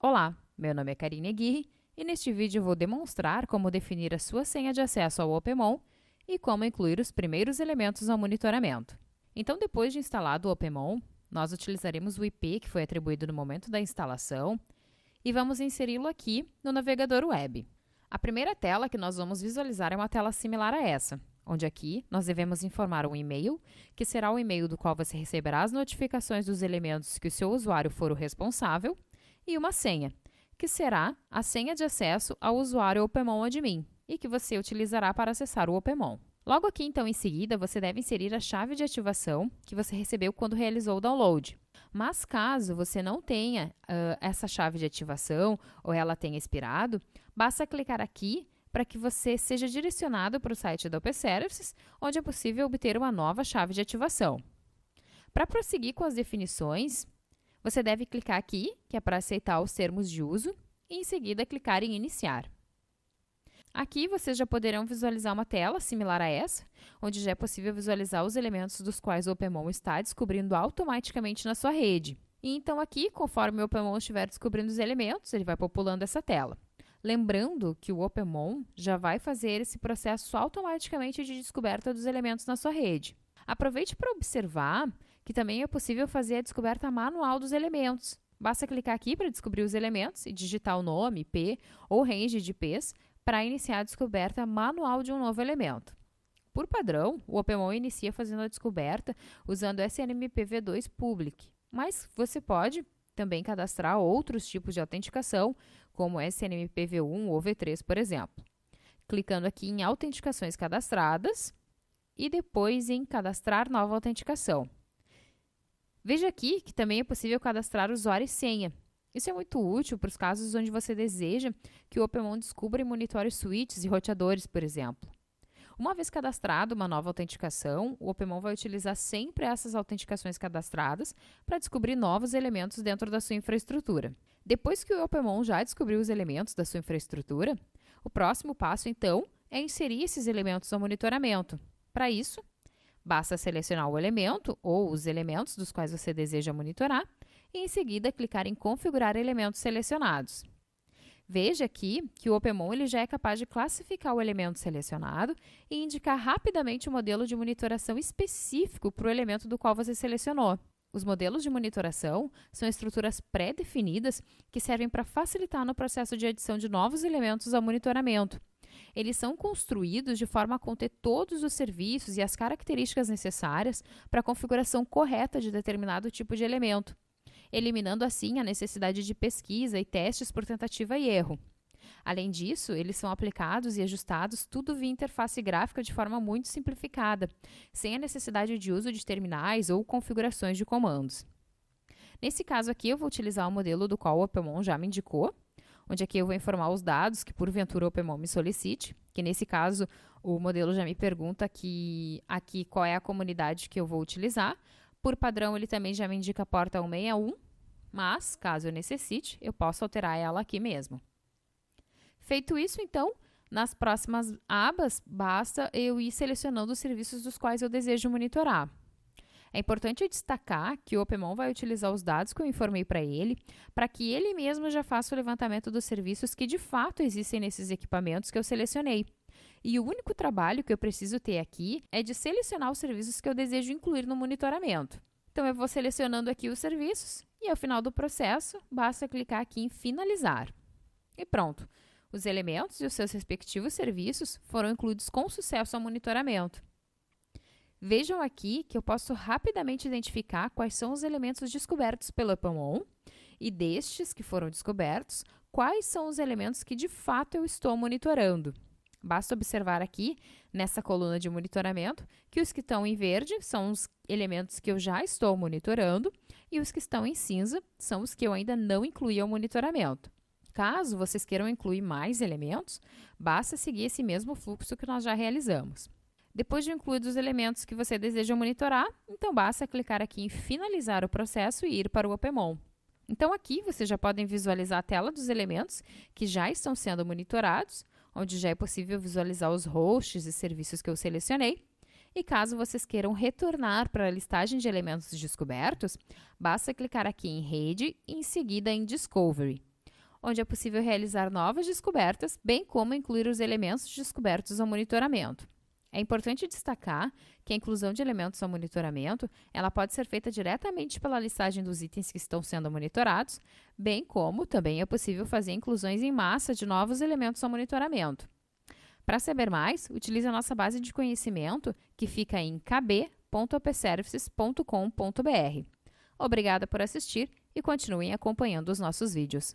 Olá, meu nome é Karine Aguirre e neste vídeo eu vou demonstrar como definir a sua senha de acesso ao OpenMon e como incluir os primeiros elementos ao monitoramento. Então, depois de instalado o OpenMon, nós utilizaremos o IP que foi atribuído no momento da instalação e vamos inseri-lo aqui no navegador web. A primeira tela que nós vamos visualizar é uma tela similar a essa, onde aqui nós devemos informar um e-mail, que será o e-mail do qual você receberá as notificações dos elementos que o seu usuário for o responsável, e uma senha, que será a senha de acesso ao usuário OpenMon Admin e que você utilizará para acessar o OpenMon. Logo aqui, então, em seguida, você deve inserir a chave de ativação que você recebeu quando realizou o download. Mas caso você não tenha essa chave de ativação ou ela tenha expirado, basta clicar aqui para que você seja direcionado para o site da Open Services, onde é possível obter uma nova chave de ativação. Para prosseguir com as definições, você deve clicar aqui, que é para aceitar os termos de uso, e em seguida clicar em Iniciar. Aqui vocês já poderão visualizar uma tela similar a essa, onde já é possível visualizar os elementos dos quais o OpenMon está descobrindo automaticamente na sua rede. E então aqui, conforme o OpenMon estiver descobrindo os elementos, ele vai populando essa tela. Lembrando que o OpenMon já vai fazer esse processo automaticamente de descoberta dos elementos na sua rede. Aproveite para observar que também é possível fazer a descoberta manual dos elementos. Basta clicar aqui para descobrir os elementos e digitar o nome, IP ou range de IPs para iniciar a descoberta manual de um novo elemento. Por padrão, o OpenMon inicia fazendo a descoberta usando SNMP-v2 Public, mas você pode também cadastrar outros tipos de autenticação, como SNMP-v1 ou v3, por exemplo. Clicando aqui em Autenticações cadastradas e depois em Cadastrar nova autenticação. Veja aqui que também é possível cadastrar usuário e senha. Isso é muito útil para os casos onde você deseja que o OpenMon descubra e monitore switches e roteadores, por exemplo. Uma vez cadastrado uma nova autenticação, o OpenMon vai utilizar sempre essas autenticações cadastradas para descobrir novos elementos dentro da sua infraestrutura. Depois que o OpenMon já descobriu os elementos da sua infraestrutura, o próximo passo, então, é inserir esses elementos ao monitoramento. Para isso, basta selecionar o elemento ou os elementos dos quais você deseja monitorar e, em seguida, clicar em Configurar elementos selecionados. Veja aqui que o OpenMon ele já é capaz de classificar o elemento selecionado e indicar rapidamente o modelo de monitoração específico para o elemento do qual você selecionou. Os modelos de monitoração são estruturas pré-definidas que servem para facilitar no processo de adição de novos elementos ao monitoramento. Eles são construídos de forma a conter todos os serviços e as características necessárias para a configuração correta de determinado tipo de elemento, eliminando assim a necessidade de pesquisa e testes por tentativa e erro. Além disso, eles são aplicados e ajustados tudo via interface gráfica de forma muito simplificada, sem a necessidade de uso de terminais ou configurações de comandos. Nesse caso aqui, eu vou utilizar o modelo do qual o OpenMon já me indicou, onde aqui eu vou informar os dados que porventura o OpenMon me solicite, que nesse caso o modelo já me pergunta aqui qual é a comunidade que eu vou utilizar. Por padrão, ele também já me indica a porta 161, mas, caso eu necessite, eu posso alterar ela aqui mesmo. Feito isso, então, nas próximas abas, basta eu ir selecionando os serviços dos quais eu desejo monitorar. É importante destacar que o OpenMon vai utilizar os dados que eu informei para ele, para que ele mesmo já faça o levantamento dos serviços que de fato existem nesses equipamentos que eu selecionei. E o único trabalho que eu preciso ter aqui é de selecionar os serviços que eu desejo incluir no monitoramento. Então, eu vou selecionando aqui os serviços e, ao final do processo, basta clicar aqui em Finalizar. E pronto! Os elementos e os seus respectivos serviços foram incluídos com sucesso ao monitoramento. Vejam aqui que eu posso rapidamente identificar quais são os elementos descobertos pelo OpenMon e destes que foram descobertos, quais são os elementos que de fato eu estou monitorando. Basta observar aqui, nessa coluna de monitoramento, que os que estão em verde são os elementos que eu já estou monitorando e os que estão em cinza são os que eu ainda não incluí ao monitoramento. Caso vocês queiram incluir mais elementos, basta seguir esse mesmo fluxo que nós já realizamos. Depois de incluídos os elementos que você deseja monitorar, então basta clicar aqui em Finalizar o processo e ir para o OpenMon. Então aqui vocês já podem visualizar a tela dos elementos que já estão sendo monitorados, onde já é possível visualizar os hosts e serviços que eu selecionei. E caso vocês queiram retornar para a listagem de elementos descobertos, basta clicar aqui em Rede e em seguida em Discovery. onde é possível realizar novas descobertas, bem como incluir os elementos descobertos ao monitoramento. É importante destacar que a inclusão de elementos ao monitoramento ela pode ser feita diretamente pela listagem dos itens que estão sendo monitorados, bem como também é possível fazer inclusões em massa de novos elementos ao monitoramento. Para saber mais, utilize a nossa base de conhecimento, que fica em kb.opservices.com.br. Obrigada por assistir e continuem acompanhando os nossos vídeos.